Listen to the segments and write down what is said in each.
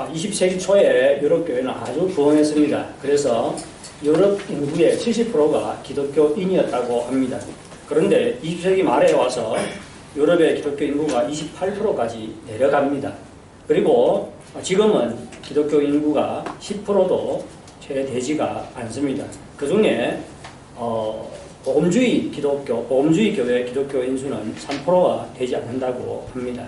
20세기 초에 유럽 교회는 아주 부흥했습니다. 그래서 유럽 인구의 70%가 기독교인이었다고 합니다. 그런데 20세기 말에 와서 유럽의 기독교 인구가 28%까지 내려갑니다. 그리고 지금은 기독교 인구가 10%도 채 되지가 않습니다. 그 중에 복음주의 교회 기독교 인수는 3%가 되지 않는다고 합니다.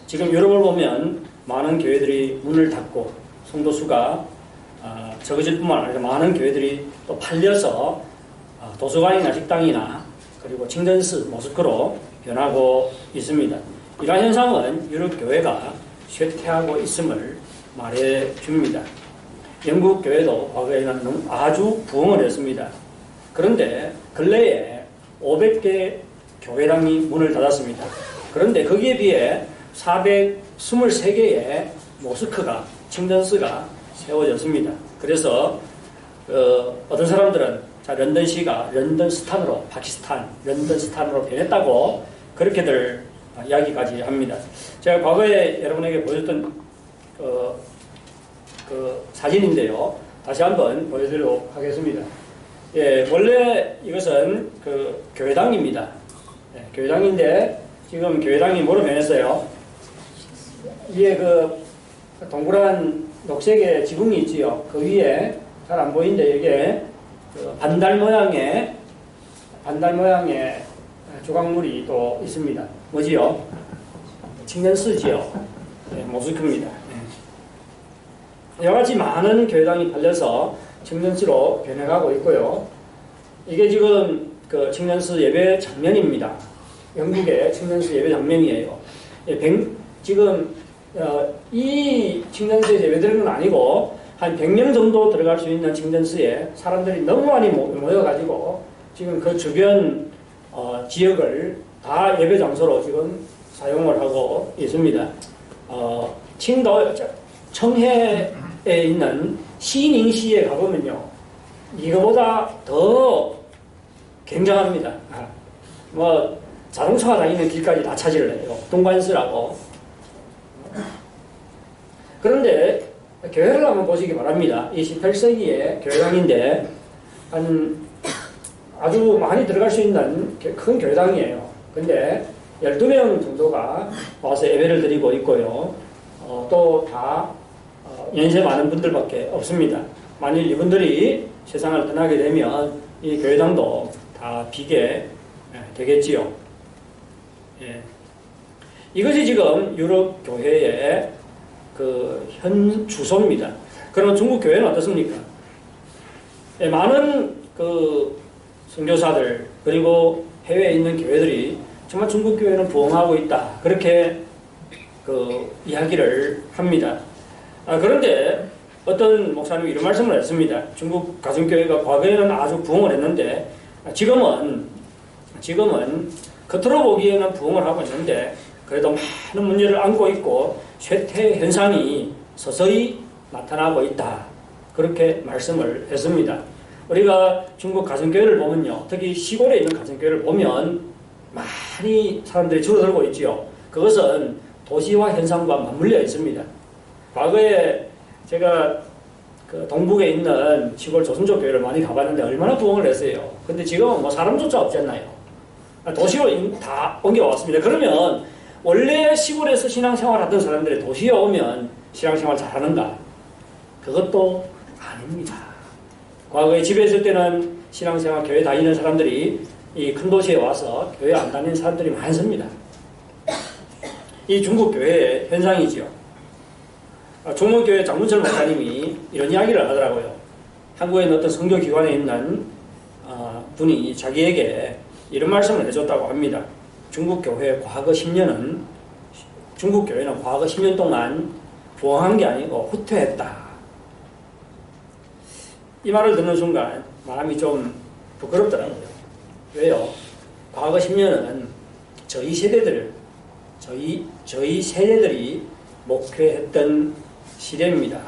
지금 유럽을 보면 많은 교회들이 문을 닫고 성도 수가 적어질 뿐만 아니라 많은 교회들이 또 팔려서 도서관이나 식당이나 그리고清真寺, 모스크로 변하고 있습니다. 이러한 현상은 유럽 교회가 쇠퇴하고 있음을 말해 줍니다. 영국 교회도 과거에는 아주 부흥을 했습니다. 그런데 근래에 500개 교회당이 문을 닫았습니다. 그런데 거기에 비해 423개의 모스크가,清真寺가 세워졌습니다. 그래서 어떤 사람들은 런던시가 런던스탄으로, 파키스탄, 런던스탄으로 변했다고 그렇게들 이야기까지 합니다. 제가 과거에 여러분에게 보여줬던 그 사진인데요. 다시 한번 보여드리도록 하겠습니다. 예, 원래 이것은 그 교회당입니다. 예, 교회당인데 지금 교회당이 뭐로 변했어요? 위에 그 동그란 녹색의 지붕이 있지요. 그 위에 잘 안 보이는데 이게 그 반달 모양의 조각물이 또 있습니다. 뭐지요?清真寺지요. 네, 모스크입니다. 네. 여러 가지 많은 교회당이 팔려서清真寺로 변해가고 있고요. 이게 지금 그清真寺예배 장면입니다. 영국의清真寺예배 장면이에요. 지금 이清真寺에 예배드리는 건 아니고 한 100명 정도 들어갈 수 있는清真寺에 사람들이 너무 많이 모여가지고 지금 그 주변 지역을 다 예배 장소로 지금 사용을 하고 있습니다. 청해에 있는 시닝시에 가보면요, 이거보다 더 굉장합니다. 뭐 자동차가 다니는 길까지 다 차지를 해요. 동관스라고. 그런데 교회를 한번 보시기 바랍니다. 이 18세기의 교회당인데 아주 많이 들어갈 수 있는 큰 교회당이에요. 근데 12명 정도가 와서 예배를 드리고 있고요. 또 다 연세 많은 분들밖에 없습니다. 만일 이분들이 세상을 떠나게 되면 이 교회당도 다 비게 되겠지요. 예. 이것이 지금 유럽 교회의 그 현 주소입니다. 그러면 중국 교회는 어떻습니까? 예, 많은 그 선교사들 그리고 해외에 있는 교회들이 정말 중국 교회는 부흥하고 있다, 그렇게 그 이야기를 합니다. 그런데 어떤 목사님이 이런 말씀을 했습니다. 중국 가정교회가 과거에는 아주 부흥을 했는데 지금은 겉으로 보기에는 부흥을 하고 있는데 그래도 많은 문제를 안고 있고 쇠퇴 현상이 서서히 나타나고 있다, 그렇게 말씀을 했습니다. 우리가 중국 가정교회를 보면요, 특히 시골에 있는 가정교회를 보면 많이 사람들이 줄어들고 있지요. 그것은 도시화 현상과 맞물려 있습니다. 과거에 제가 그 동북에 있는 시골 조선족 교회를 많이 가봤는데 얼마나 부흥을 했어요. 근데 지금은 뭐 사람조차 없잖아요. 도시로 다 옮겨왔습니다. 그러면 원래 시골에서 신앙생활 하던 사람들이 도시에 오면 신앙생활 잘하는가? 그것도 아닙니다. 과거에 집에 있을 때는 신앙생활 교회 다니는 사람들이 이 큰 도시에 와서 교회 안 다니는 사람들이 많습니다. 이 중국 교회의 현상이지요. 종문교회 장문철 목사님이 이런 이야기를 하더라고요. 한국에 있는 어떤 선교기관에 있는 분이 자기에게 이런 말씀을 해줬다고 합니다. 중국 교회는 과거 10년 동안 부흥한 게 아니고 후퇴했다. 이 말을 듣는 순간 마음이 좀 부끄럽더라고요. 왜요? 과거 10년은 저희 세대들이 목회했던 시대입니다.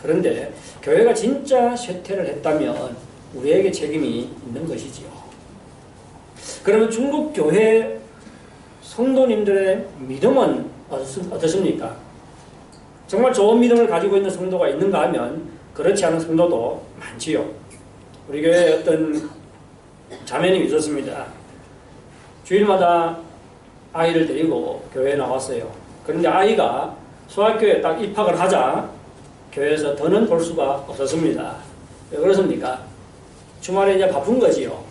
그런데 교회가 진짜 쇠퇴를 했다면 우리에게 책임이 있는 것이지요. 그러면 중국 교회 성도님들의 믿음은 어떻습니까? 정말 좋은 믿음을 가지고 있는 성도가 있는가 하면 그렇지 않은 성도도 많지요. 우리 교회에 어떤 자매님이 있었습니다. 주일마다 아이를 데리고 교회에 나왔어요. 그런데 아이가 소학교에 딱 입학을 하자 교회에서 더는 볼 수가 없었습니다. 왜 그렇습니까? 주말에 이제 바쁜 거지요.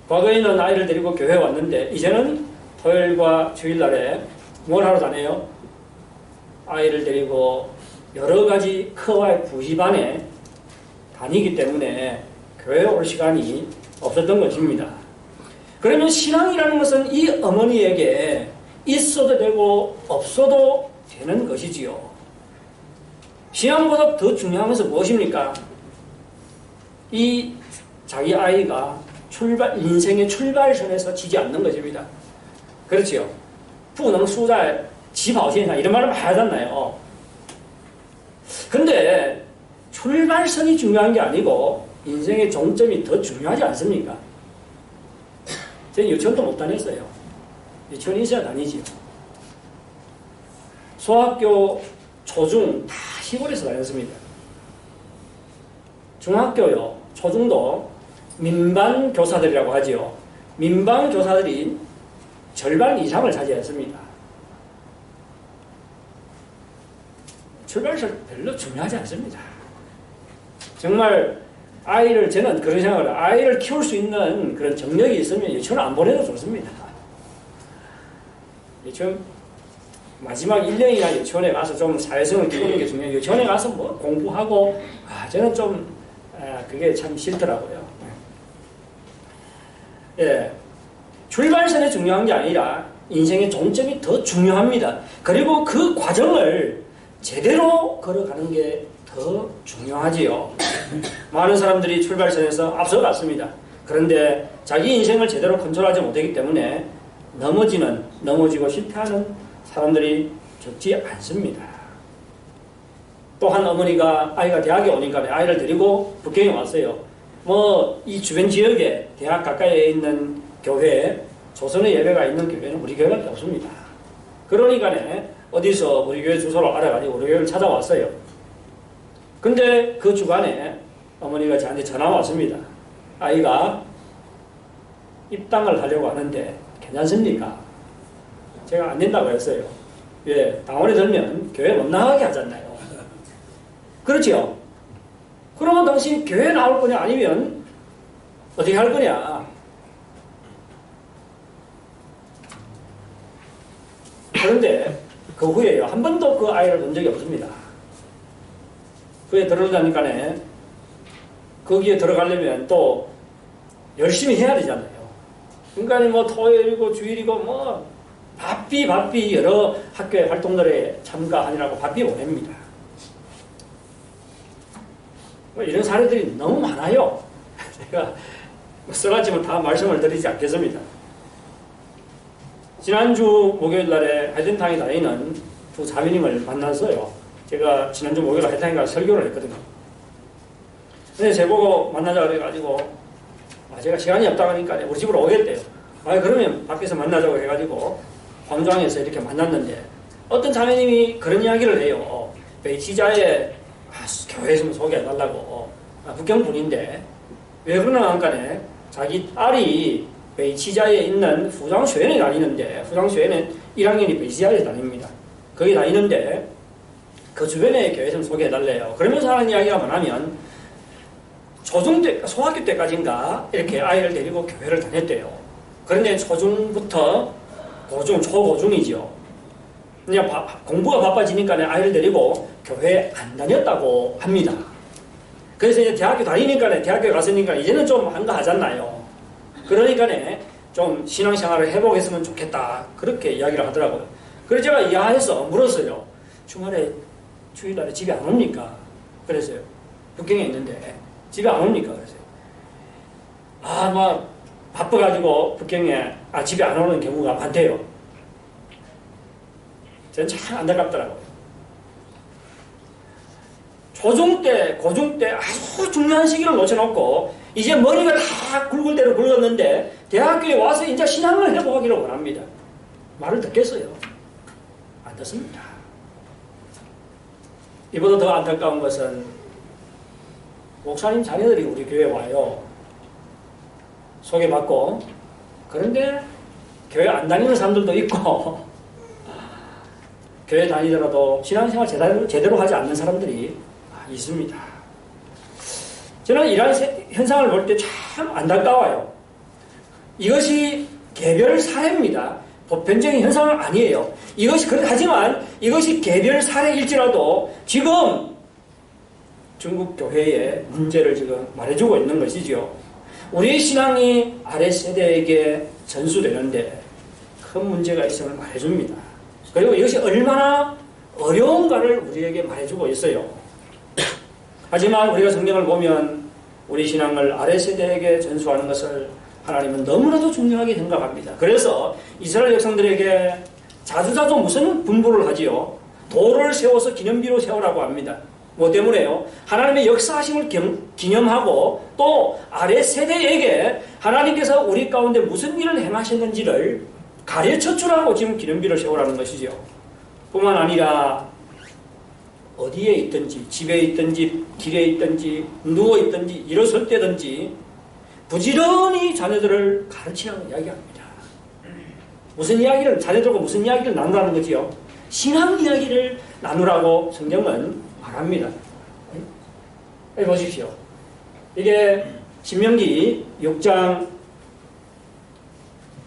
과거에는 아이를 데리고 교회에 왔는데 이제는 토요일과 주일날에 뭘 하러 다녀요? 아이를 데리고 여러 가지课外 부시반에 다니기 때문에 교회에 올 시간이 없었던 것입니다. 그러면 신앙이라는 것은 이 어머니에게 있어도 되고 없어도 되는 것이지요. 신앙보다 더 중요한 것은 무엇입니까? 이 자기 아이가 인생의 출발선에서 지지 않는 것입니다. 그렇지요. 不能输在起跑线上 이런 말을 많이 하잖아요. 근데 출발선이 중요한 게 아니고 인생의 종점이 더 중요하지 않습니까? 저는 유치원도 못 다녔어요. 유치원이 있어야 다니지요. 소학교, 초중 다 시골에서 다녔습니다. 중학교요, 초중도 민반 교사들이라고 하지요. 민반 교사들이 절반 이상을 차지했습니다. 출발선 별로 중요하지 않습니다. 정말 저는 그런 생각을 해요. 아이를 키울 수 있는 그런 정력이 있으면 유치원 안 보내도 좋습니다. 유치원 마지막 1년이나 유치원에 가서 좀 사회성을 키우는 게 중요해요. 유치원에 가서 뭐 공부하고 저는 좀 그게 참 싫더라고요. 예, 출발선이 중요한 게 아니라 인생의 종점이 더 중요합니다. 그리고 그 과정을 제대로 걸어가는 게 더 중요하지요. 많은 사람들이 출발선에서 앞서갔습니다. 그런데 자기 인생을 제대로 컨트롤하지 못하기 때문에 넘어지고 실패하는 사람들이 적지 않습니다. 또 한 어머니가 아이가 대학에 오니까 아이를 데리고 북경에 왔어요. 이 주변 지역에 대학 가까이에 있는 교회에 조선의 예배가 있는 교회는 우리 교회밖에 없습니다. 그러니까 어디서 우리 교회 주소를 알아가지고 우리 교회를 찾아왔어요. 근데 그 주간에 어머니가 저한테 전화가 왔습니다. 아이가 입당을 하려고 하는데 괜찮습니까? 제가 안 된다고 했어요. 왜? 당원에 들면 교회 못 나가게 하잖아요. 그렇죠? 그러면 당신 교회 나올 거냐 아니면 어떻게 할 거냐? 그런데 그 후에요. 한 번도 그 아이를 본 적이 없습니다. 그에 들어가니까 거기에 들어가려면 또 열심히 해야 되잖아요. 그러니까 토요일이고 주일이고 바삐 여러 학교의 활동들에 참가하느라고 바삐 보냅니다. 이런 사례들이 너무 많아요. 제가 써가지고 다 말씀을 드리지 않겠습니다. 지난주 목요일 날에 하이든탕에 다니는 두 자매님을 만났어요. 제가 지난주 목요일 하이든탕에 가서 설교를 했거든요. 근데 제보고 만나자 그래가지고 제가 시간이 없다 하니까 우리 집으로 오겠대요. 그러면 밖에서 만나자고 해가지고 광장에서 이렇게 만났는데 어떤 자매님이 그런 이야기를 해요. 베이치자에 교회 좀 소개해달라고. 북경분인데 왜 그러나 하니까 자기 딸이 베이치자에 있는 후장学院에 다니는데 후장学院은 1학년이 베이치자에 다닙니다. 거기 다니는데 그 주변에 교회 좀 소개해달래요. 그러면서 하는 이야기가 뭐냐면 초중 때, 소학교 때까지인가 이렇게 아이를 데리고 교회를 다녔대요. 그런데 초중부터 고중, 초고중이죠. 그냥 공부가 바빠지니까 아이를 데리고 교회 안 다녔다고 합니다. 그래서 이제 대학교 다니니까 대학교에 갔으니까 이제는 좀 한가하잖아요. 그러니까 좀 신앙생활을 해보겠으면 좋겠다. 그렇게 이야기를 하더라고요. 그래서 제가 이해해서 물었어요. 주말에 주일날에 집에 안 옵니까? 그랬어요. 북경에 있는데 집에 안 옵니까? 그랬어요. 바빠가지고 북경에 집에 안 오는 경우가 많대요. 저는 참 안타깝더라고요. 초중 때, 고중 때 아주 중요한 시기를 놓쳐놓고 이제 머리가 다 굵을 대로 굵었는데 대학교에 와서 이제 신앙을 회복하기를 원합니다. 말을 듣겠어요? 안 듣습니다. 이보다 더 안타까운 것은 목사님 자녀들이 우리 교회 와요. 소개받고. 그런데 교회 안 다니는 사람들도 있고 교회 다니더라도 신앙생활 제대로 하지 않는 사람들이 있습니다. 저는 이러한 현상을 볼 때 참 안타까워요. 이것이 개별 사례입니다. 보편적인 현상은 아니에요. 하지만 이것이 개별 사례일지라도 지금 중국 교회의 문제를 지금 말해주고 있는 것이죠. 우리의 신앙이 아래 세대에게 전수되는데 큰 문제가 있음을 말해줍니다. 그리고 이것이 얼마나 어려운가를 우리에게 말해주고 있어요. 하지만 우리가 성경을 보면 우리 신앙을 아래 세대에게 전수하는 것을 하나님은 너무나도 중요하게 생각합니다. 그래서 이스라엘 백성들에게 자주자주 무슨 분부를 하지요? 돌을 세워서 기념비로 세우라고 합니다. 뭐 때문에요? 하나님의 역사하심을 기념하고 또 아래 세대에게 하나님께서 우리 가운데 무슨 일을 행하셨는지를 가르쳐 주라고 지금 기념비를 세우라는 것이죠. 뿐만 아니라 어디에 있든지 집에 있든지 길에 있든지 누워 있든지 일어설 때든지 부지런히 자녀들을 가르치라고 이야기합니다. 자녀들과 무슨 이야기를 나누라는 거지요? 신앙 이야기를 나누라고 성경은 말합니다. 보십시오. 이게 신명기 6장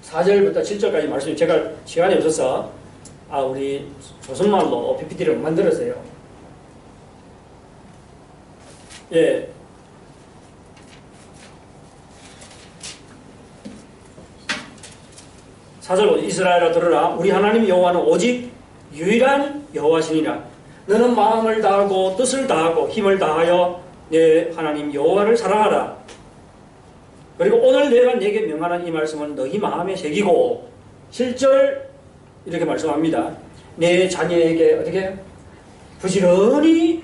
4절부터 7절까지 말씀이 제가 시간이 없어서 우리 조선말로 PPT를 만들었어요. 예. 사절 이스라엘아 들으라. 우리 하나님 여호와는 오직 유일한 여호와시니라. 너는 마음을 다하고 뜻을 다하고 힘을 다하여 내 하나님 여호와를 사랑하라. 그리고 오늘 내가 내게 명하는 이 말씀은 너희 마음에 새기고 7절 이렇게 말씀합니다. 내 자녀에게 어떻게 부지런히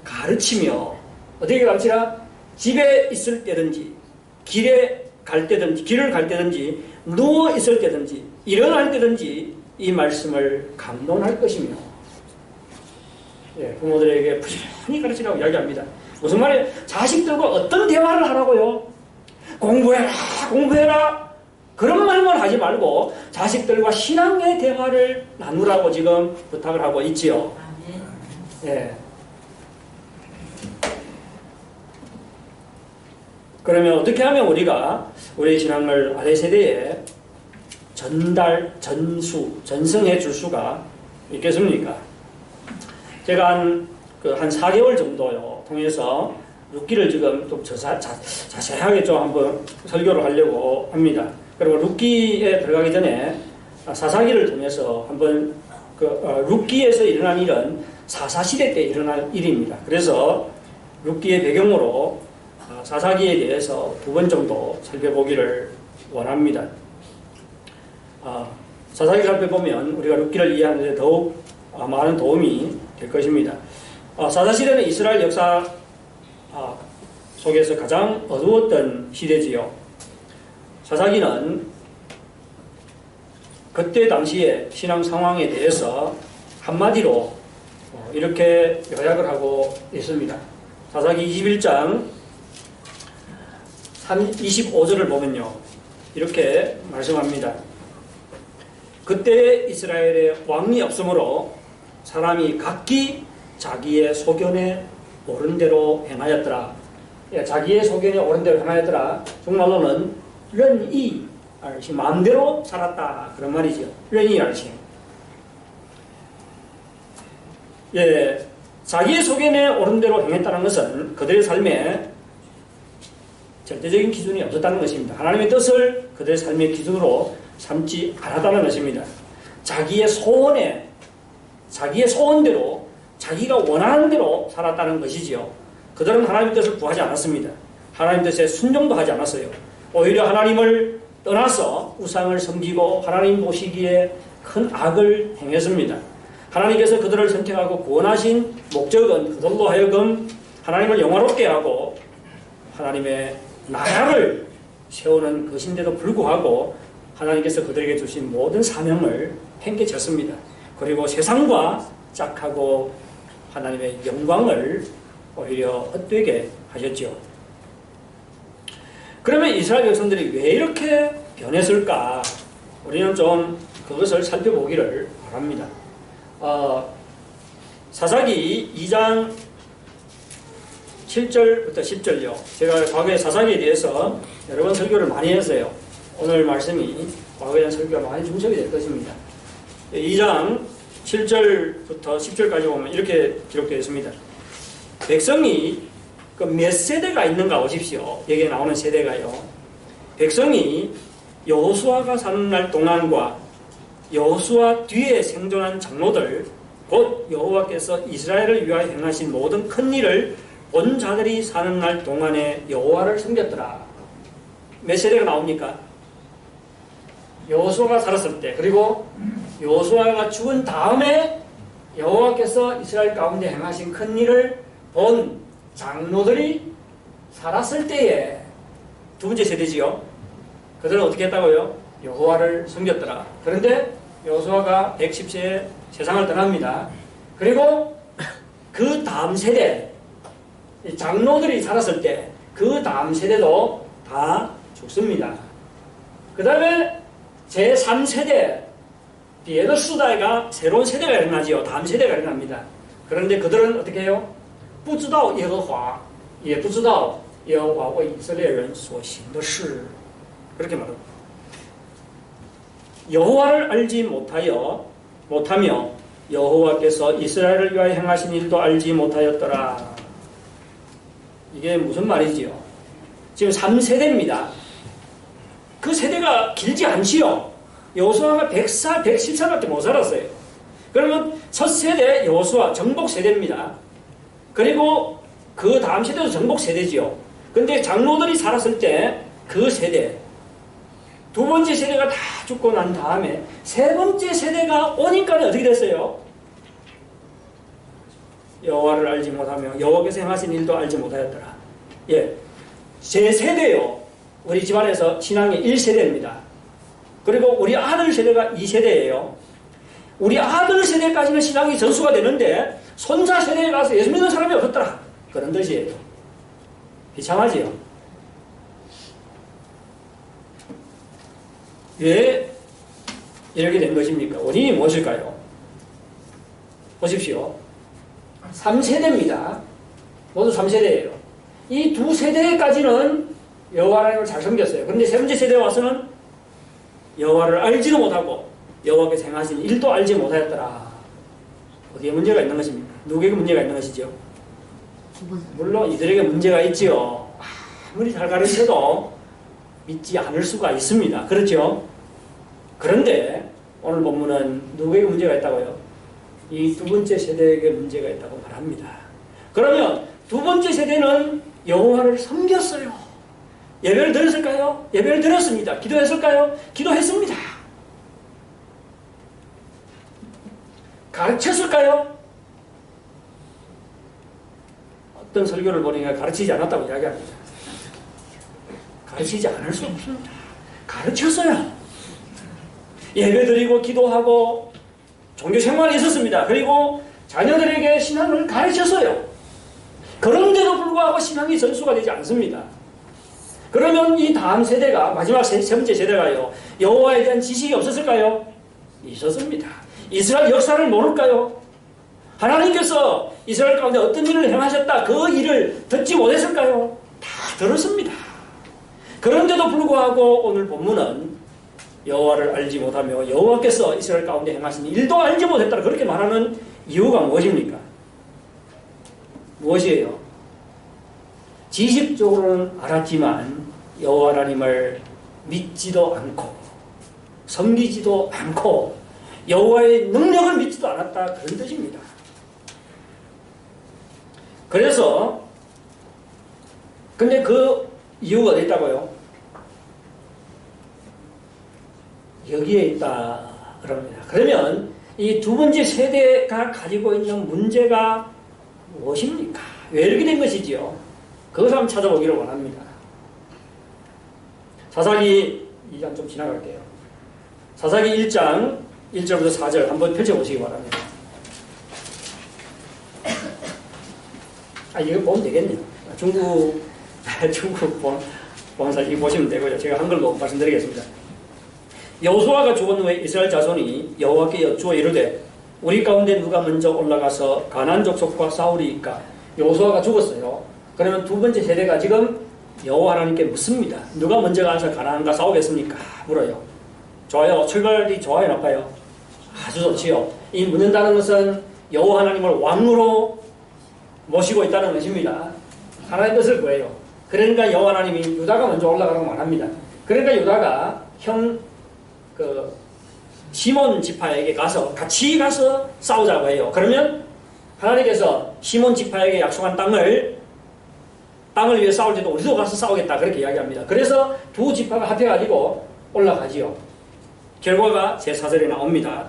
가르치며 어떻게 가르치라? 집에 있을 때든지 길을 갈 때든지 누워 있을 때든지 일어날 때든지 이 말씀을 강론할 것이며 부모들에게 부지런히 가르치라고 이야기합니다. 무슨 말이에요? 자식들과 어떤 대화를 하라고요? 공부해라 그런 말만 하지 말고 자식들과 신앙의 대화를 나누라고 지금 부탁을 하고 있지요. 예. 그러면 어떻게 하면 우리가 우리의 신앙을 아래 세대에 전승해 줄 수가 있겠습니까? 제가 한 4개월 정도요, 통해서 룻기를 지금 좀 자세하게 좀 한번 설교를 하려고 합니다. 그리고 룻기에 들어가기 전에 사사기를 통해서 한번 룻기에서 일어난 일은 사사시대 때 일어난 일입니다. 그래서 룻기의 배경으로 사사기에 대해서 2번 정도 살펴보기를 원합니다. 사사기 살펴보면 우리가 룻기를 이해하는 데 더욱 많은 도움이 될 것입니다. 사사시대는 이스라엘 역사 속에서 가장 어두웠던 시대지요. 사사기는 그때 당시의 신앙 상황에 대해서 한마디로 이렇게 요약을 하고 있습니다. 사사기 21장 25절을 보면요, 이렇게 말씀합니다. 그때 이스라엘에 왕이 없으므로 사람이 각기 자기의 소견에 옳은 대로 행하였더라. 자기의 소견에 옳은 대로 행하였더라. 정말로는 른이 알시 마음대로 살았다 그런 말이죠. 른이 알시. 자기의 소견에 옳은 대로 행했다는 것은 그들의 삶에 절대적인 기준이 없었다는 것입니다. 하나님의 뜻을 그들의 삶의 기준으로 삼지 않았다는 것입니다. 자기의 소원대로 자기가 원하는 대로 살았다는 것이지요. 그들은 하나님의 뜻을 구하지 않았습니다. 하나님의 뜻에 순종도 하지 않았어요. 오히려 하나님을 떠나서 우상을 섬기고 하나님 보시기에 큰 악을 행했습니다. 하나님께서 그들을 선택하고 구원하신 목적은 그들로 하여금 하나님을 영화롭게 하고 하나님의 나라를 세우는 것인데도 불구하고 하나님께서 그들에게 주신 모든 사명을 팽개쳤습니다. 그리고 세상과 짝하고 하나님의 영광을 오히려 헛되게 하셨죠. 그러면 이스라엘 백성들이 왜 이렇게 변했을까? 우리는 좀 그것을 살펴보기를 바랍니다. 사사기 2장 7절부터 10절요. 제가 과거에 사사기에 대해서 여러 번 설교를 많이 했어요. 오늘 말씀이 과거에 대한 설교가 많이 중첩이 될 것입니다. 2장 7절부터 10절까지 보면 이렇게 기록되어 있습니다. 백성이 그 몇 세대가 있는가 보십시오. 여기에 나오는 세대가요. 백성이 여호수아가 사는 날 동안과 여호수아 뒤에 생존한 장로들 곧 여호와께서 이스라엘을 위하여 행하신 모든 큰 일을 본 자들이 사는 날 동안에 여호와를 섬겼더라. 몇 세대가 나옵니까? 여호수아가 살았을 때, 그리고 여호수아가 죽은 다음에 여호와께서 이스라엘 가운데 행하신 큰 일을 본 장로들이 살았을 때에 두 번째 세대지요. 그들은 어떻게 했다고요? 여호와를 섬겼더라. 그런데 여호수아가 110세에 세상을 떠납니다. 그리고 그 다음 세대, 장로들이 살았을 때 그 다음 세대도 다 죽습니다. 그 다음에 제3세대 비에더수다가 새로운 세대가 일어나지요. 다음 세대가 일어납니다. 그런데 그들은 어떻게 해요? 不知道耶和华也不知道耶和华为以色列人所行的事 그렇게 말합니다. 여호와를 알지 못하며 여호와께서 이스라엘을 위하여 행하신 일도 알지 못하였더라. 이게 무슨 말이지요? 지금 3세대입니다. 그 세대가 길지 않지요. 여호수아가 100살, 110살밖에 못 살았어요. 그러면 첫 세대 여호수아 정복 세대입니다. 그리고 그 다음 세대도 정복 세대지요. 근데 장로들이 살았을 때 그 세대, 두 번째 세대가 다 죽고 난 다음에 세 번째 세대가 오니까 어떻게 됐어요? 여호와를 알지 못하며 여호와께서 행하신 일도 알지 못하였더라. 예, 제 세대요. 우리 집안에서 신앙이 1세대입니다. 그리고 우리 아들 세대가 2세대예요. 우리 아들 세대까지는 신앙이 전수가 되는데 손자 세대에 가서 예수 믿는 사람이 없었더라. 그런 뜻이에요. 비참하지요. 왜 이렇게 된 것입니까? 원인이 무엇일까요? 보십시오. 3세대입니다. 모두 3세대예요. 이 두 세대까지는 여호와를 잘 섬겼어요. 그런데 세 번째 세대에 와서는 여호와를 알지도 못하고 여호와께서 행하신 일도 알지 못하였더라. 어디에 문제가 있는 것입니까? 누구에게 문제가 있는 것이죠? 물론 이들에게 문제가 있지요. 아무리 잘 가르쳐도 믿지 않을 수가 있습니다. 그렇죠? 그런데 오늘 본문은 누구에게 문제가 있다고요? 이 두 번째 세대에게 문제가 있다고 말합니다. 그러면 두 번째 세대는 여호와를 섬겼어요. 예배를 드렸을까요? 예배를 드렸습니다. 기도했을까요? 기도했습니다. 가르쳤을까요? 어떤 설교를 보니까 가르치지 않았다고 이야기합니다. 가르치지 않을 수 없습니다. 가르쳤어요. 예배드리고 기도하고 종교 생활이 있었습니다. 그리고 자녀들에게 신앙을 가르쳤어요. 그런데도 불구하고 신앙이 전수가 되지 않습니다. 그러면 이 다음 세대가 마지막 세 번째 세대가요. 여호와에 대한 지식이 없었을까요? 있었습니다. 이스라엘 역사를 모를까요? 하나님께서 이스라엘 가운데 어떤 일을 행하셨다. 그 일을 듣지 못했을까요? 다 들었습니다. 그런데도 불구하고 오늘 본문은 여호와를 알지 못하며 여호와께서 이스라엘 가운데 행하신 일도 알지 못했다. 그렇게 말하는 이유가 무엇입니까? 무엇이에요? 지식적으로는 알았지만 여호와 하나님을 믿지도 않고 섬기지도 않고 여호와의 능력을 믿지도 않았다. 그런 뜻입니다. 그래서 근데 그 이유가 어디 있다고요? 여기에 있다 그럽니다. 그러면 이 두 번째 세대가 가지고 있는 문제가 무엇입니까? 왜 이렇게 된 것이지요? 그것을 한번 찾아보기를 원합니다. 사사기 2장 좀 지나갈게요. 사사기 1장 1절부터 4절 한번 펼쳐보시기 바랍니다. 이거 보면 되겠네요. 중국 본사 이거 보시면 되고요. 제가 한글로 말씀드리겠습니다. 여호수아가 죽은 후에 이스라엘 자손이 여호와께 여쭈어 이르되 우리 가운데 누가 먼저 올라가서 가나안 족속과 싸우리이까. 여호수아가 죽었어요. 그러면 두 번째 세대가 지금 여호와 하나님께 묻습니다. 누가 먼저 가서 가나안과 싸우겠습니까? 물어요. 좋아요. 출발이 좋아요, 나빠요? 아주 좋지요. 이 묻는다는 것은 여호와 하나님을 왕으로 모시고 있다는 것입니다. 하나님의 뜻을 구해요. 그러니까 여호와 하나님이 유다가 먼저 올라가라고 말합니다. 그러니까 유다가 시몬 지파에게 같이 가서 싸우자고 해요. 그러면 하나님께서 시몬 지파에게 약속한 땅을 위해 싸울 때도 우리도 가서 싸우겠다 그렇게 이야기합니다. 그래서 두 지파가 합해가지고 올라가지요. 결과가 제4절에 나옵니다.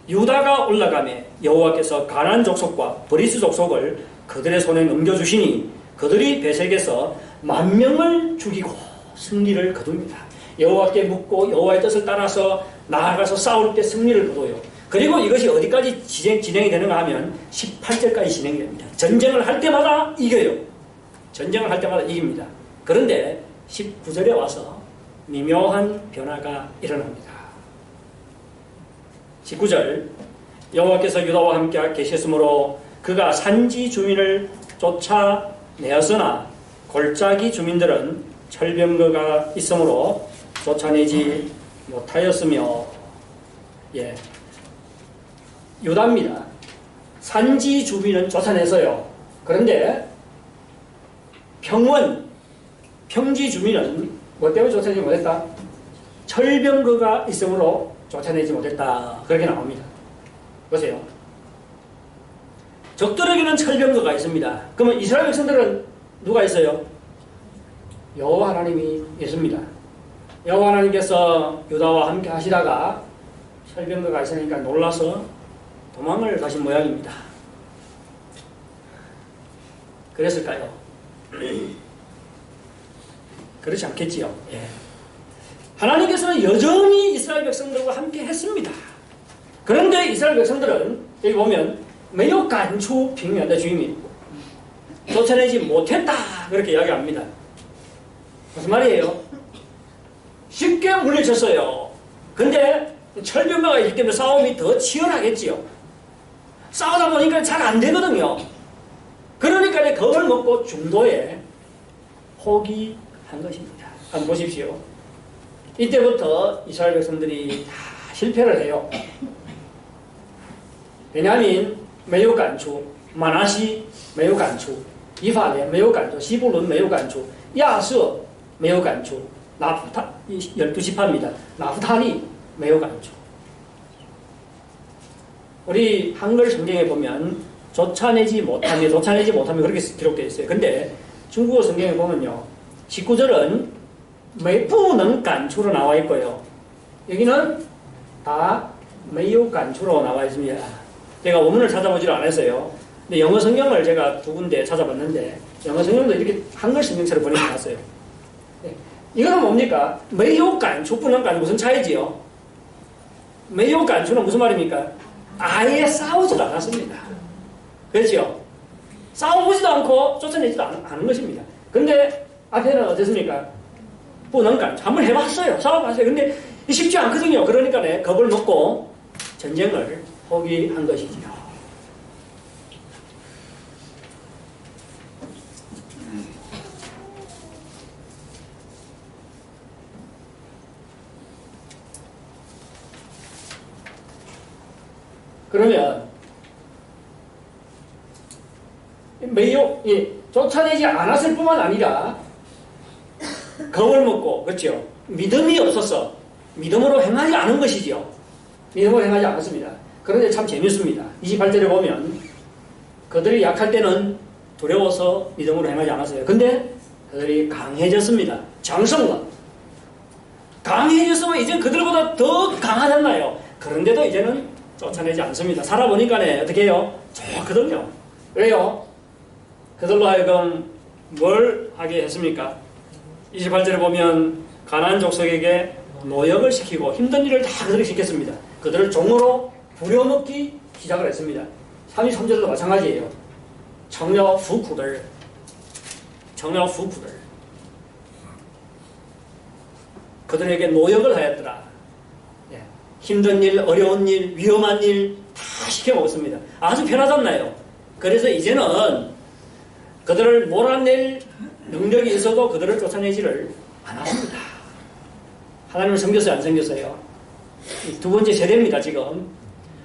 유다가 올라가매 여호와께서 가나안 족속과 브리스 족속을 그들의 손에 넘겨주시니 그들이 베색에서 10,000명을 죽이고 승리를 거둡니다. 여호와께 묻고 여호와의 뜻을 따라서 나아가서 싸울 때 승리를 거둬요. 그리고 이것이 어디까지 진행이 되는가 하면 18절까지 진행이 됩니다. 전쟁을 할 때마다 이겨요. 전쟁을 할 때마다 이깁니다. 그런데 19절에 와서 미묘한 변화가 일어납니다. 19절 여호와께서 유다와 함께 계셨으므로 그가 산지 주민을 쫓아내었으나 골짜기 주민들은 철병거가 있으므로 쫓아내지 못하였으며. 유다입니다. 산지 주민은 쫓아내서요. 그런데 평지 주민은 뭐 때문에 쫓아내지 못했다? 철병거가 있으므로 쫓아내지 못했다. 그렇게 나옵니다. 보세요. 적들에게는 철병거가 있습니다. 그러면 이스라엘 백성들은 누가 있어요? 여호와 하나님이 있습니다. 여호와 하나님께서 유다와 함께 하시다가 철병거가 있으니까 놀라서 도망을 가신 모양입니다. 그랬을까요? 그렇지 않겠지요. 하나님께서는 여전히 이스라엘 백성들과 함께 했습니다. 그런데 이스라엘 백성들은 여기 보면 매우 간추 핑명한다 주임이 쫓아내지 못했다 그렇게 이야기합니다. 무슨 말이에요? 쉽게 물리쳤어요. 근데 철병거가 있기 때문에 싸움이 더 치열하겠지요. 싸우다 보니까 잘 안 되거든요. 그러니까 겁을 먹고 중도에 포기한 것입니다. 한번 보십시오. 이때부터 이스라엘 백성들이 다 실패를 해요. 베냐민 매우 간추, 마나시 매우 간추, 이스라엘 매우 간추, 시불론 매우 간추, 야서 매우 간추, 12지파입니다. 나프탈리 매우 간추. 우리 한글 성경에 보면 쫓아내지 못하면 그렇게 기록되어 있어요. 근데 중국어 성경에 보면요. 19절은 매부능 간추로 나와 있고요. 여기는 다 매우 간추로 나와 있습니다. 제가 원문을 찾아보지를 않았어요. 근데 영어 성경을 제가 두 군데 찾아봤는데 영어 성경도 이렇게 한글 성경처럼 보내지 않았어요. 이거는 뭡니까? 매우 간추, 부능 간추 무슨 차이지요? 매우 간추는 무슨 말입니까? 아예 싸우지도 않았습니다. 그렇죠? 싸워보지도 않고 쫓아내지도 않은 것입니다. 근데 앞에는 어땠습니까? 부능간 한번 해봤어요. 싸워봤어요. 근데 쉽지 않거든요. 그러니까 겁을 먹고 전쟁을 포기한 것이지요. 그러면 매우 쫓아내지 않았을 뿐만 아니라 겁을 먹고 그렇죠. 믿음이 없어서 믿음으로 행하지 않은 것이지요. 믿음으로 행하지 않았습니다. 그런데 참 재밌습니다. 28절에 보면 그들이 약할 때는 두려워서 믿음으로 행하지 않았어요. 근데 그들이 강해졌습니다. 장성과 강해졌으면 이제 그들보다 더 강하잖아요. 그런데도 이제는 쫓아내지 않습니다. 살아보니까 어떻게 해요? 좋거든요. 왜요? 그들로 하여금 뭘 하게 했습니까? 28절에 보면 가나안 족속에게 노역을 시키고 힘든 일을 다 그들이 시켰습니다. 그들을 종으로 부려먹기 시작을 했습니다. 33절도 마찬가지예요. 成了服苦的人，成了服苦的人。 그들에게 노역을 하였더라. 예. 힘든 일, 어려운 일, 위험한 일 다 시켜먹었습니다. 아주 편하잖아요. 그래서 이제는 그들을 몰아낼 능력이 있어도 그들을 쫓아내지를 않았습니다. 하나님을 섬겼어요, 안 섬겼어요? 두 번째 세대입니다, 지금.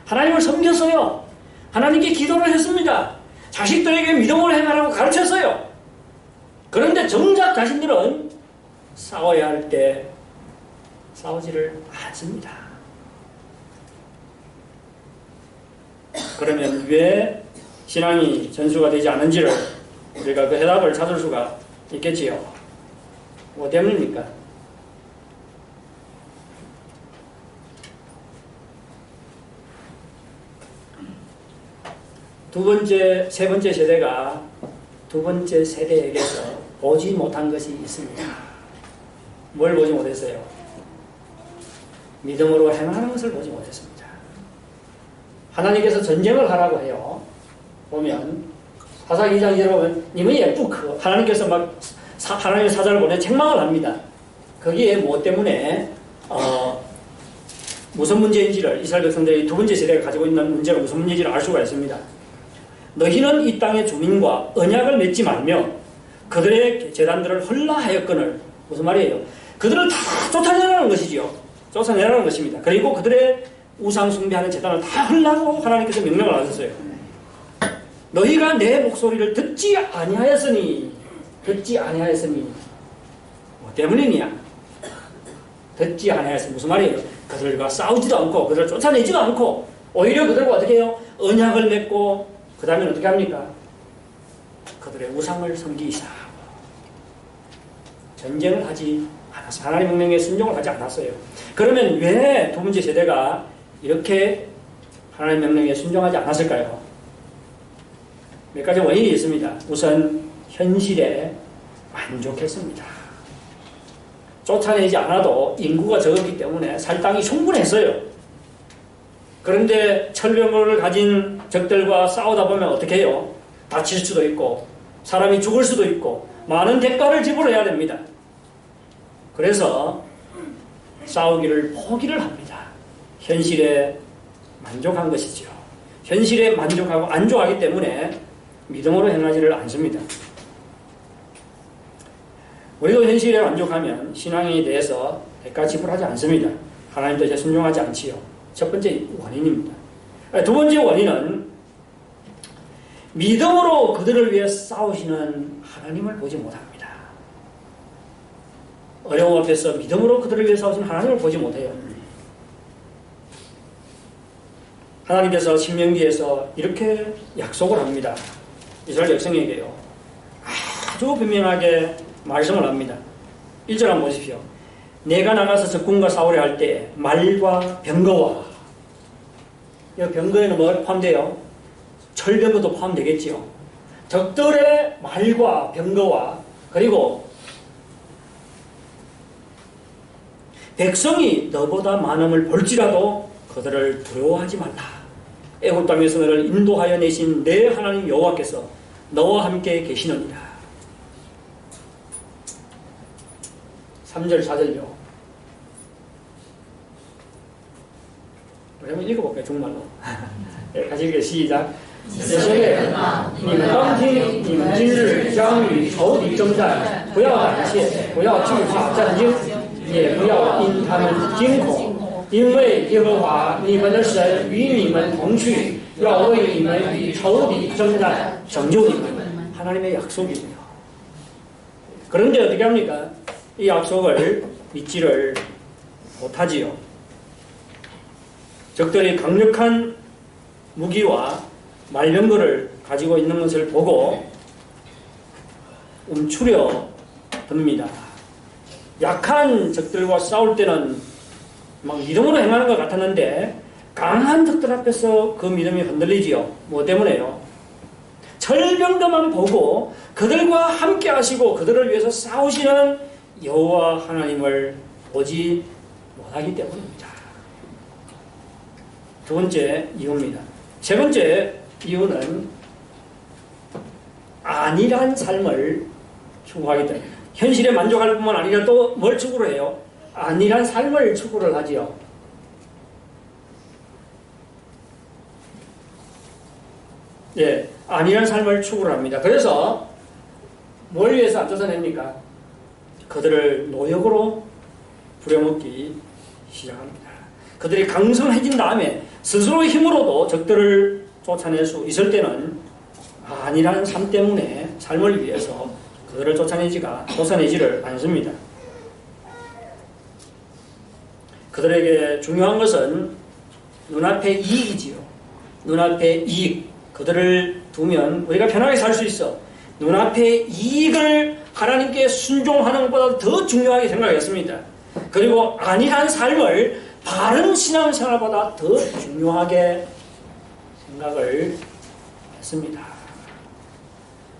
하나님을 섬겼어요. 하나님께 기도를 했습니다. 자식들에게 믿음으로 행하라고 가르쳤어요. 그런데 정작 자신들은 싸워야 할 때 싸우지를 않습니다. 그러면 왜 신앙이 전수가 되지 않은지를 우리가 그 해답을 찾을 수가 있겠지요. 뭐 때문입니까? 세 번째 세대가 두 번째 세대에게서 보지 못한 것이 있습니다. 뭘 보지 못했어요? 믿음으로 행하는 것을 보지 못했습니다. 하나님께서 전쟁을 하라고 해요. 보면 사사기 2장 2절에 보면 님의 예쁘크 하나님께서 막 하나님의 사자를 보내 책망을 합니다. 거기에 무엇 때문에 무슨 문제인지를 이스라엘 백성들이 두 번째 세대가 가지고 있는 문제가 무슨 문제인지를 알 수가 있습니다. 너희는 이 땅의 주민과 언약을 맺지 말며 그들의 제단들을 헐라하였거늘. 무슨 말이에요? 그들을 다 쫓아내라는 것이지요. 쫓아내라는 것입니다. 그리고 그들의 우상 숭배하는 제단을 다 헐라고 하나님께서 명령을 하셨어요. 너희가 내 목소리를 듣지 아니하였으니 뭐 때문이냐? 듣지 아니하였으니 무슨 말이에요? 그들과 싸우지도 않고 그들을 쫓아내지도 않고 오히려 그들과 어떻게 해요? 언약을 맺고 그 다음에 어떻게 합니까? 그들의 우상을 섬기시다. 전쟁을 하지 않았어요. 하나님 명령에 순종을 하지 않았어요. 그러면 왜 두 번째 세대가 이렇게 하나님 명령에 순종하지 않았을까요? 몇 가지 원인이 있습니다. 우선 현실에 만족했습니다. 쫓아내지 않아도 인구가 적었기 때문에 살 땅이 충분했어요. 그런데 철병거를 가진 적들과 싸우다 보면 어떻게 해요? 다칠 수도 있고 사람이 죽을 수도 있고 많은 대가를 지불해야 됩니다. 그래서 싸우기를 포기를 합니다. 현실에 만족한 것이죠. 현실에 만족하고 안좋아하기 때문에 믿음으로 행하지를 않습니다. 우리도 현실에 만족하면 신앙에 대해서 대가 지불하지 않습니다. 하나님 뜻에 순종하지 않지요. 첫 번째 원인입니다. 두 번째 원인은 믿음으로 그들을 위해 싸우시는 하나님을 보지 못합니다. 어려움 앞에서 믿음으로 그들을 위해 싸우시는 하나님을 보지 못해요. 하나님께서 신명기에서 이렇게 약속을 합니다. 이스라엘 백성에게요. 아주 분명하게 말씀을 합니다. 1절 한번 보십시오. 내가 나가서 적군과 싸우려 할 때 말과 병거와, 이 병거에는 뭐가 포함돼요? 철병거도 포함되겠지요. 적들의 말과 병거와 그리고 백성이 너보다 많음을 볼지라도 그들을 두려워하지 말라. 애굽 땅에서 너를 인도하여 내신 내 하나님 여호와께서 너와 함께 계시느니라. 3절 4절요. 우리 한번 읽어볼까요? 중말로. 같이 읽게 시작. 以色列人啊，你们当听，你们今日将与仇敌征战，不要胆怯，不要惧怕战惊，也不要因他们惊恐，因为耶和华你们的神与你们同去，要为你们与仇敌征战，拯救你们。 하나님의 약속이에요. 그런데 어떻게 합니까? 이 약속을 믿지를 못하지요. 적들이 강력한 무기와 말병거를 가지고 있는 것을 보고 움츠려 듭니다. 약한 적들과 싸울 때는 막 믿음으로 행하는 것 같았는데 강한 적들 앞에서 그 믿음이 흔들리지요. 뭐 때문에요? 철병거만 보고 그들과 함께 하시고 그들을 위해서 싸우시는 여호와 하나님을 보지 못하기 때문입니다. 두 번째 이유입니다. 세 번째 이유는 안일한 삶을 추구하게 됩니다. 현실에 만족할 뿐만 아니라 또 뭘 추구를 해요? 안일한 삶을 추구를 하지요. 예, 안일한 삶을 추구를 합니다. 그래서 뭘 위해서 안 쫓아냅니까? 그들을 노역으로 부려먹기 시작합니다. 그들이 강성해진 다음에 스스로의 힘으로도 적들을 쫓아낼 수 있을 때는 안일한 삶 때문에 삶을 위해서 그들을 쫓아내지를 않습니다. 그들에게 중요한 것은 눈앞의 이익이지요. 눈앞의 이익. 그들을 두면 우리가 편하게 살 수 있어. 눈앞의 이익을 하나님께 순종하는 것보다 더 중요하게 생각했습니다. 그리고 안일한 삶을 바른 신앙생활보다 더 중요하게 생각을 했습니다.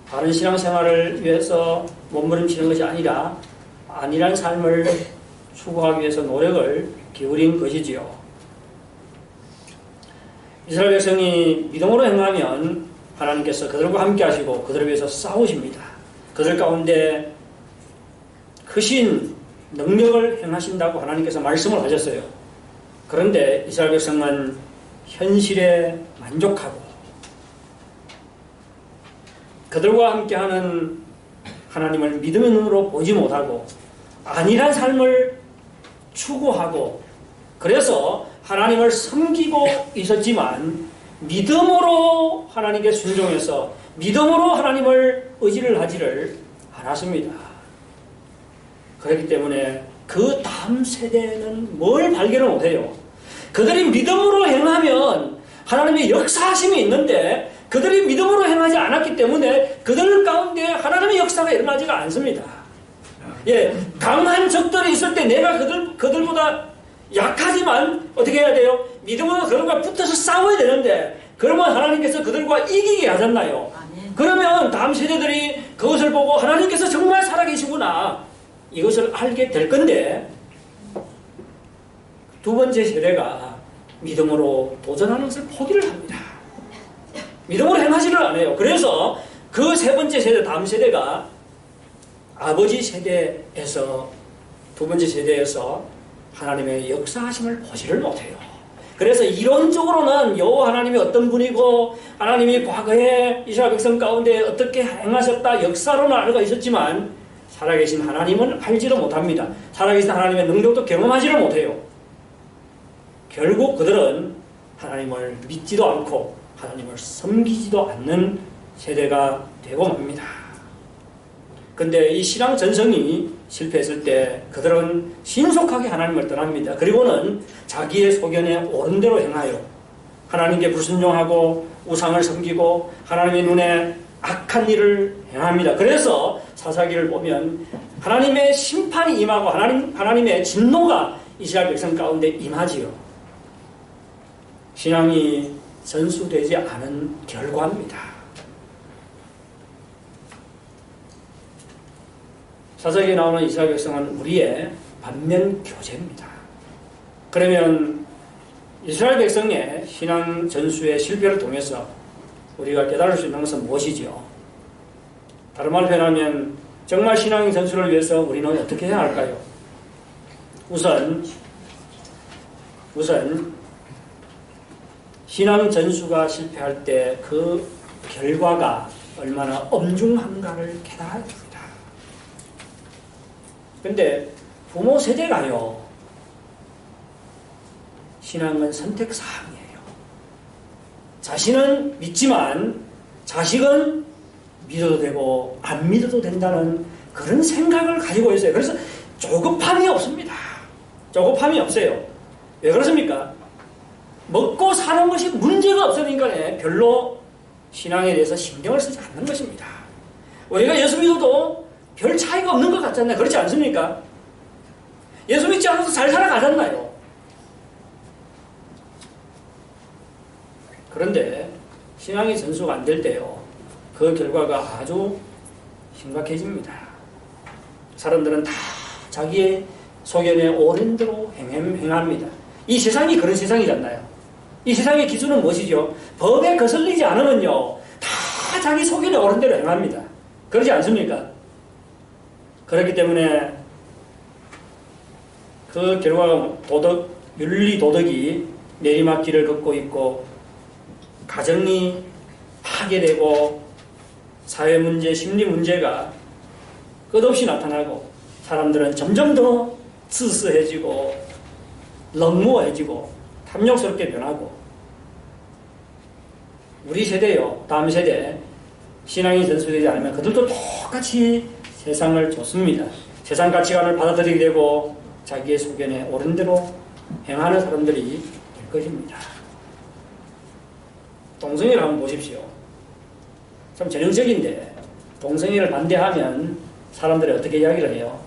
바른 신앙생활을 위해서 몸부림치는 것이 아니라 안일한 삶을 추구하기 위해서 노력을 기울인 것이지요. 이스라엘 백성이 믿음으로 행하면 하나님께서 그들과 함께 하시고 그들을 위해서 싸우십니다. 그들 가운데 크신 능력을 행하신다고 하나님께서 말씀을 하셨어요. 그런데 이스라엘 백성은 현실에 만족하고 그들과 함께하는 하나님을 믿음의 눈으로 보지 못하고 안일한 삶을 추구하고 그래서 하나님을 섬기고 있었지만 믿음으로 하나님께 순종해서 믿음으로 하나님을 의지를 하지를 않았습니다. 그렇기 때문에 그 다음 세대는 뭘 발견을 못해요. 그들이 믿음으로 행하면 하나님의 역사하심이 있는데 그들이 믿음으로 행하지 않았기 때문에 그들 가운데 하나님의 역사가 일어나지가 않습니다. 예, 강한 적들이 있을 때 내가 그들보다 약하지만 어떻게 해야 돼요? 믿음으로 그들과 붙어서 싸워야 되는데 그러면 하나님께서 그들과 이기게 하잖아요. 그러면 다음 세대들이 그것을 보고 하나님께서 정말 살아계시구나 이것을 알게 될 건데 두 번째 세대가 믿음으로 도전하는 것을 포기를 합니다. 믿음으로 행하지를 않아요. 그래서 그 세 번째 세대, 다음 세대가 아버지 세대에서 두 번째 세대에서 하나님의 역사하심을 보지를 못해요. 그래서 이론적으로는 여호와 하나님이 어떤 분이고 하나님이 과거에 이스라엘 백성 가운데 어떻게 행하셨다 역사로는 알고 있었지만 살아계신 하나님은 알지도 못합니다. 살아계신 하나님의 능력도 경험하지를 못해요. 결국 그들은 하나님을 믿지도 않고 하나님을 섬기지도 않는 세대가 되고 맙니다. 근데 이 신앙 전성이 실패했을 때 그들은 신속하게 하나님을 떠납니다. 그리고는 자기의 소견에 옳은 대로 행하여 하나님께 불순종하고 우상을 섬기고 하나님의 눈에 악한 일을 행합니다. 그래서 사사기를 보면 하나님의 심판이 임하고 하나님의 진노가 이스라엘 백성 가운데 임하지요. 신앙이 전수되지 않은 결과입니다. 사사기에 나오는 이스라엘 백성은 우리의 반면 교재입니다. 그러면 이스라엘 백성의 신앙 전수의 실패를 통해서 우리가 깨달을 수 있는 것은 무엇이지요? 다른 말로 표현하면 정말 신앙 전수를 위해서 우리는 어떻게 해야 할까요? 우선 신앙 전수가 실패할 때 그 결과가 얼마나 엄중한가를 깨달아야 됩니다. 근데 부모 세대가요, 신앙은 선택사항이에요. 자신은 믿지만 자식은 믿어도 되고 안 믿어도 된다는 그런 생각을 가지고 있어요. 그래서 조급함이 없습니다. 조급함이 없어요. 왜 그렇습니까? 먹고 사는 것이 문제가 없으니까 별로 신앙에 대해서 신경을 쓰지 않는 것입니다. 우리가 예수 믿어도 별 차이가 없는 것 같잖아요. 그렇지 않습니까? 예수 믿지 않아도 잘 살아가잖아요. 그런데 신앙의 전수가 안 될 때요, 그 결과가 아주 심각해집니다. 사람들은 다 자기의 소견에 옳은 대로 행합니다. 이 세상이 그런 세상이잖아요. 이 세상의 기준은 무엇이죠? 법에 거슬리지 않으면요, 다 자기 소견에 옳은 대로 행합니다. 그러지 않습니까? 그렇기 때문에 그 결과가 윤리 도덕이 내리막길을 걷고 있고 가정이 파괴되고 사회 문제, 심리 문제가 끝없이 나타나고 사람들은 점점 더 스스해지고冷漠해지고 탐욕스럽게 변하고 우리 세대요, 다음 세대 신앙이 전수되지 않으면 그들도 똑같이 세상을 줬습니다. 세상 가치관을 받아들이게 되고 자기의 소견에 옳은 대로 행하는 사람들이 될 것입니다. 동성애를 한번 보십시오. 참 전형적인데 동성애를 반대하면 사람들이 어떻게 이야기를 해요?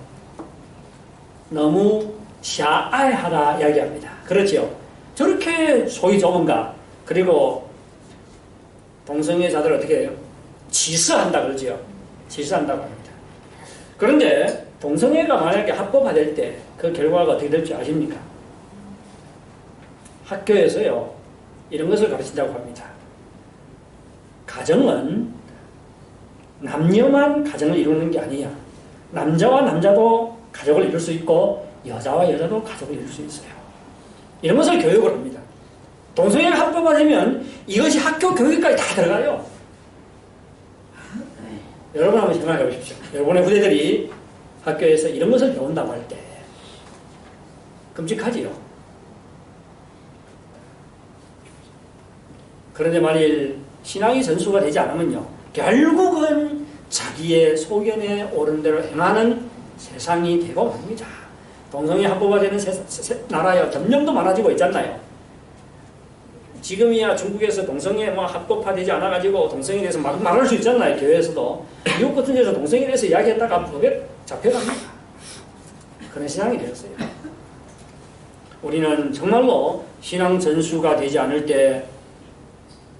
너무 샤아하다 이야기합니다. 그렇지요? 저렇게 소위 좁은가? 그리고 동성애자들 어떻게 해요? 지수한다 그러지요? 지수한다고 합니다. 그런데 동성애가 만약에 합법화될 때 그 결과가 어떻게 될지 아십니까? 학교에서요 이런 것을 가르친다고 합니다. 가정은 남녀만 가정을 이루는 게 아니야. 남자와 남자도 가족을 이룰 수 있고 여자와 여자도 가족을 이룰 수 있어요. 이런 것을 교육을 합니다. 동성애가 합법화되면 이것이 학교 교육까지 다 들어가요. 여러분 한번 생각해 보십시오. 여러분의 후대들이 학교에서 이런 것을 배운다고 할 때 끔찍하지요. 그런데 만일 신앙이 전수가 되지 않으면요 결국은 자기의 소견에 옳은 대로 행하는 세상이 되고 맙니다. 동성애 합법화되는 나라요 점점 더 많아지고 있잖아요. 지금이야 중국에서 동성애 합법화되지 않아가지고 동성애에 대해서 막 말할 수 있잖아요. 교회에서도. 미국 같은 데서 동성애에 대해서 이야기했다가 법에 잡혀갑니다. 그런 신앙이 되었어요. 우리는 정말로 신앙 전수가 되지 않을 때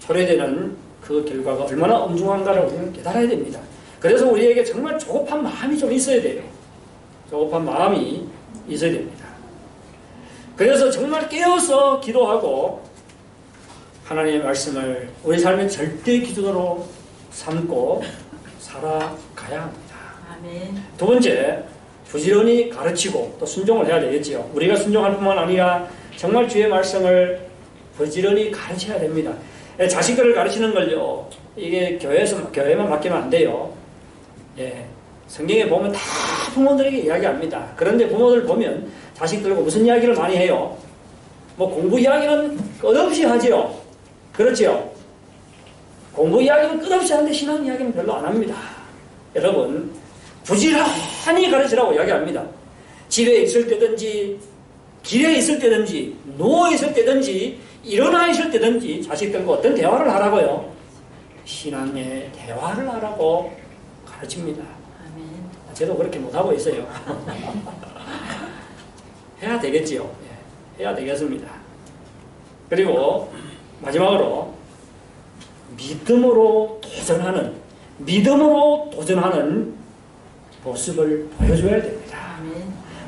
초래되는 그 결과가 얼마나 엄중한가를 우리는 깨달아야 됩니다. 그래서 우리에게 정말 조급한 마음이 좀 있어야 돼요. 조급한 마음이 있어야 됩니다. 그래서 정말 깨어서 기도하고 하나님의 말씀을 우리 삶의 절대 기준으로 삼고 살아가야 합니다. 아멘. 두 번째, 부지런히 가르치고 또 순종을 해야 되겠지요. 우리가 순종할 뿐만 아니라 정말 주의 말씀을 부지런히 가르쳐야 됩니다. 자식들을 가르치는 걸요, 이게 교회만 맡기면 안 돼요. 예, 성경에 보면 다 부모들에게 이야기합니다. 그런데 부모들 보면 자식들과 무슨 이야기를 많이 해요? 공부 이야기는 끝없이 하지요. 그렇지요? 공부 이야기는 끝없이 하는데 신앙 이야기는 별로 안 합니다. 여러분, 부지런히 가르치라고 이야기합니다. 집에 있을 때든지, 길에 있을 때든지, 누워 있을 때든지, 일어나 있을 때든지 자식들과 어떤 대화를 하라고요? 신앙의 대화를 하라고 가르칩니다. 아멘. 저도 그렇게 못하고 있어요. 해야 되겠지요. 예, 해야 되겠습니다. 그리고 마지막으로 믿음으로 도전하는 모습을 보여줘야 됩니다. 아멘.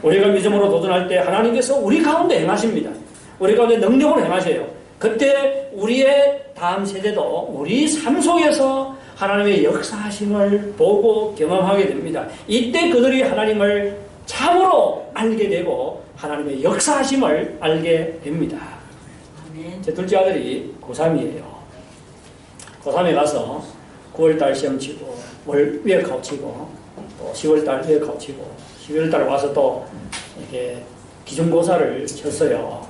우리가 믿음으로 도전할 때 하나님께서 우리 가운데 행하십니다. 우리 가운데 능력으로 행하세요. 그때 우리의 다음 세대도 우리 삶 속에서 하나님의 역사하심을 보고 경험하게 됩니다. 이때 그들이 하나님을 참으로 알게 되고 하나님의 역사하심을 알게 됩니다. 아멘. 제 둘째 아들이 고3이에요. 고3에 가서 9월달 시험 치고 위에 치고 또 10월달 위에 치고 11월달 와서 또 이렇게 기준고사를 쳤어요.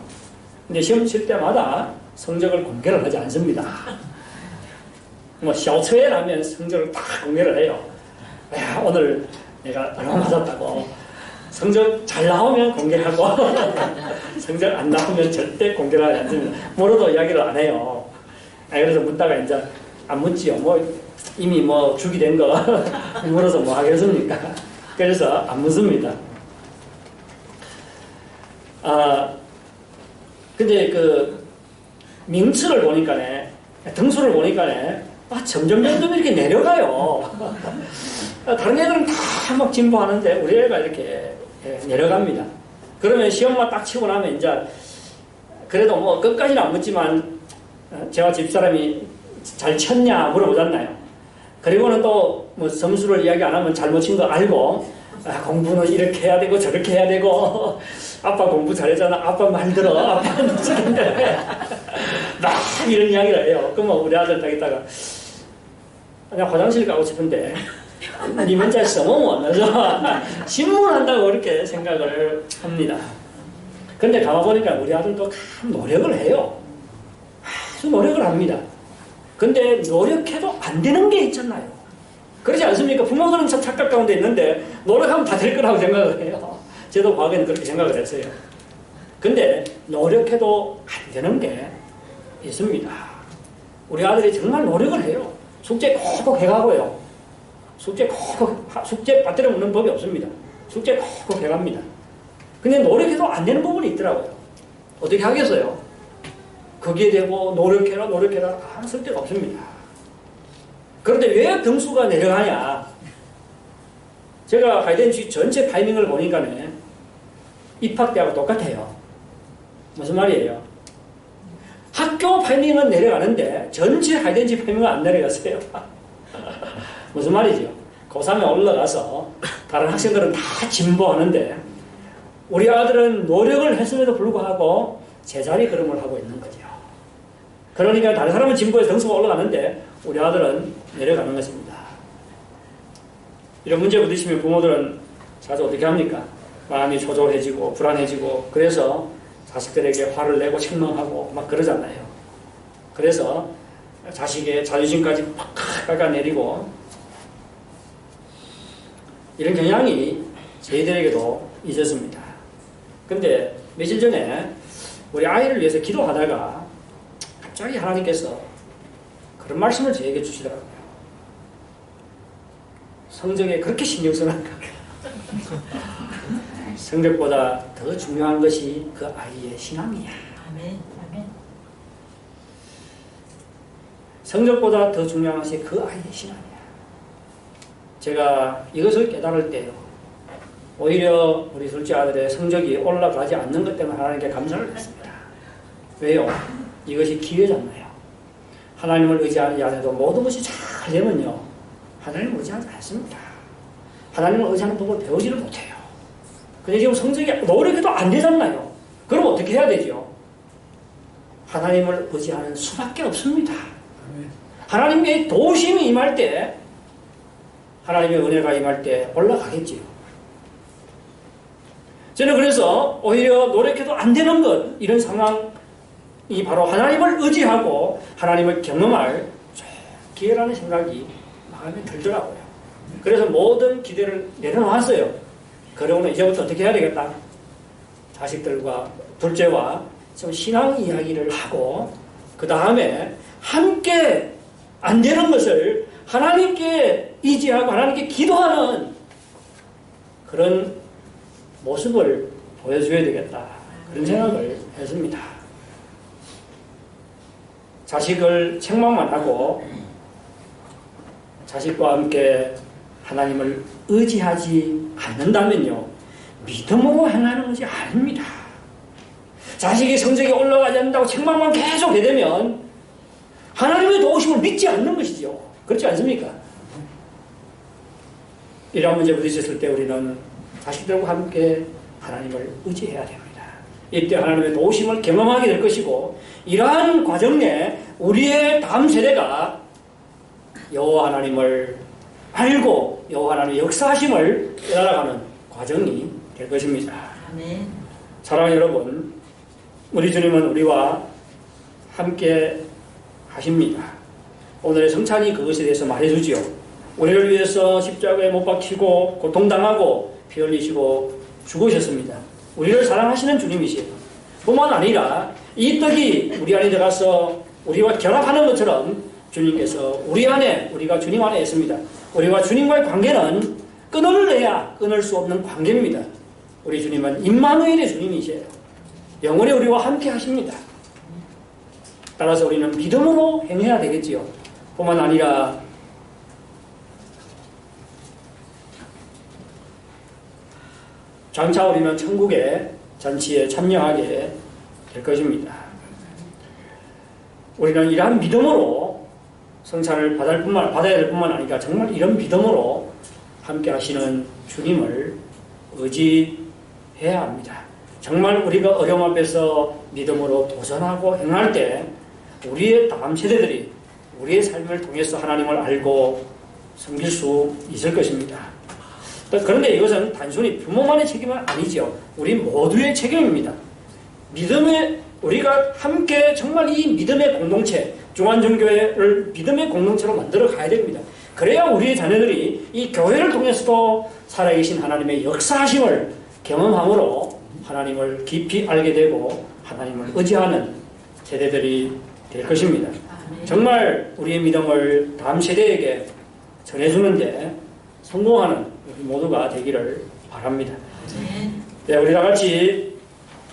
근데 시험 칠 때마다 성적을 공개를 하지 않습니다. 샤오츠에라면 성적을 딱 공개를 해요. 야, 오늘 내가 얼마 맞았다고. 성적 잘 나오면 공개하고 성적 안 나오면 절대 공개를 하지 않습니다. 뭐라도 이야기를 안 해요. 그래서 묻다가 이제 안 묻지요. 이미 죽이 된 거 물어서 뭐 하겠습니까? 그래서 안 묻습니다. 근데 그 명次를 보니까네, 등수를 보니까네, 점점 이렇게 내려가요. 다른 애들은 다 막 진보하는데 우리 애가 이렇게 내려갑니다. 그러면 시험만 딱 치고 나면 이제 그래도 끝까지는 안 묻지만 제가 집사람이 잘 쳤냐 물어보잖아요. 그리고는 또 뭐 점수를 이야기 안 하면 잘못 친 거 알고 공부는 이렇게 해야 되고 저렇게 해야 되고 아빠 공부 잘했잖아. 아빠 말 들어. 아빠는 무슨인데 막 이런 이야기를 해요. 그러면 우리 아들 딱 있다가 그냥 화장실 가고 싶은데 니 맨날 써먹으면 그래서 신문한다고 그렇게 생각을 합니다. 근데 가만보니까 우리 아들도 참 노력을 해요. 아주 노력을 합니다. 근데 노력해도 안 되는 게 있잖아요. 그렇지 않습니까? 부모들은 참 착각 가운데 있는데 노력하면 다 될 거라고 생각을 해요. 저도 과거에는 그렇게 생각을 했어요. 근데 노력해도 안 되는 게 있습니다. 우리 아들이 정말 노력을 해요. 숙제 콕콕 해가고요. 숙제 빠뜨려 먹는 법이 없습니다. 숙제 콕콕 해갑니다. 근데 노력해도 안 되는 부분이 있더라고요. 어떻게 하겠어요? 거기에 대고 노력해라 아무 쓸데가 없습니다. 그런데 왜 등수가 내려가냐? 제가 하이덴시 전체 타이밍을 보니까는 입학 때하고 똑같아요. 무슨 말이에요? 학교 타이밍은 내려가는데 전체 하이덴시 타이밍은 안 내려갔어요. 무슨 말이죠? 고3에 올라가서 다른 학생들은 다 진보하는데 우리 아들은 노력을 했음에도 불구하고 제자리 걸음을 하고 있는 거죠. 그러니까 다른 사람은 진보해서 등수가 올라가는데 우리 아들은 내려가는 것입니다. 이런 문제 부딪히면 부모들은 자주 어떻게 합니까? 마음이 초조해지고 불안해지고 그래서 자식들에게 화를 내고 책망하고 막 그러잖아요. 그래서 자식의 자존심까지 팍 깎아내리고 이런 경향이 저희들에게도 있었습니다. 근데 며칠 전에 우리 아이를 위해서 기도하다가 갑자기 하나님께서 그런 말씀을 저에게 주시더라고요. 성적에 그렇게 신경 쓰는가? 성적보다 더 중요한 것이 그 아이의 신앙이야. 아멘. 아멘. 성적보다 더 중요한 것이 그 아이의 신앙이야. 제가 이것을 깨달을 때요. 오히려 우리 둘째 아들의 성적이 올라가지 않는 것 때문에 하나님께 감사를 했습니다. 왜요? 이것이 기회잖아요. 하나님을 의지하지 않아도 모든 것이 잘 되면요. 하나님을 의지하지 않습니다. 하나님을 의지하는 법을 배우지를 못해요. 근데 지금 성적이 노력해도 안 되잖아요. 그럼 어떻게 해야 되죠? 하나님을 의지하는 수밖에 없습니다. 하나님의 도우심이 임할 때, 하나님의 은혜가 임할 때 올라가겠지요. 저는 그래서 오히려 노력해도 안 되는 것, 이런 상황이 바로 하나님을 의지하고 하나님을 경험할 기회라는 생각이 마음에 들더라고요. 그래서 모든 기대를 내려놓았어요. 그러고는 이제부터 어떻게 해야 되겠다? 자식들과 둘째와 좀 신앙 이야기를 하고 그 다음에 함께 안 되는 것을 하나님께 의지하고 하나님께 기도하는 그런 모습을 보여줘야 되겠다. 그런 생각을 했습니다. 자식을 책망만 하고 자식과 함께 하나님을 의지하지 않는다면요. 믿음으로 행하는 것이 아닙니다. 자식이 성적이 올라가지 않는다고 책망만 계속 하게 되면 하나님의 도우심을 믿지 않는 것이죠. 그렇지 않습니까? 이런 문제 부딪혔을 때 우리는 자식들과 함께 하나님을 의지해야 됩니다. 이때 하나님의 도우심을 경험하게 될 것이고 이러한 과정 내에 우리의 다음 세대가 여호와 하나님을 알고 여호와 하나님의 역사하심을 깨달아가는 과정이 될 것입니다. 아멘. 사랑하는 여러분, 우리 주님은 우리와 함께 하십니다. 오늘의 성찬이 그것에 대해서 말해주지요. 우리를 위해서 십자가에 못 박히고 고통당하고 피 흘리시고 죽으셨습니다. 우리를 사랑하시는 주님이시에요. 뿐만 아니라 이 떡이 우리 안에 들어가서 우리와 결합하는 것처럼 주님께서 우리 안에, 우리가 주님 안에 있습니다. 우리와 주님과의 관계는 끊을래야 끊을 수 없는 관계입니다. 우리 주님은 임마누엘의 주님이세요. 영원히 우리와 함께 하십니다. 따라서 우리는 믿음으로 행해야 되겠지요. 뿐만 아니라 장차 우리는 천국의 잔치에 참여하게 될 것입니다. 우리는 이러한 믿음으로 성찬을 받아야 될 뿐만 아니라 정말 이런 믿음으로 함께 하시는 주님을 의지해야 합니다. 정말 우리가 어려움 앞에서 믿음으로 도전하고 행할 때 우리의 다음 세대들이 우리의 삶을 통해서 하나님을 알고 섬길 수 있을 것입니다. 그런데 이것은 단순히 부모만의 책임은 아니죠. 우리 모두의 책임입니다. 우리가 함께 정말 이 믿음의 공동체, 중환종교회를 믿음의 공동체로 만들어 가야 됩니다. 그래야 우리의 자녀들이 이 교회를 통해서도 살아계신 하나님의 역사하심을 경험함으로 하나님을 깊이 알게 되고 하나님을 의지하는 세대들이 될 것입니다. 정말 우리의 믿음을 다음 세대에게 전해주는데 성공하는 우리 모두가 되기를 바랍니다. 네, 우리 다 같이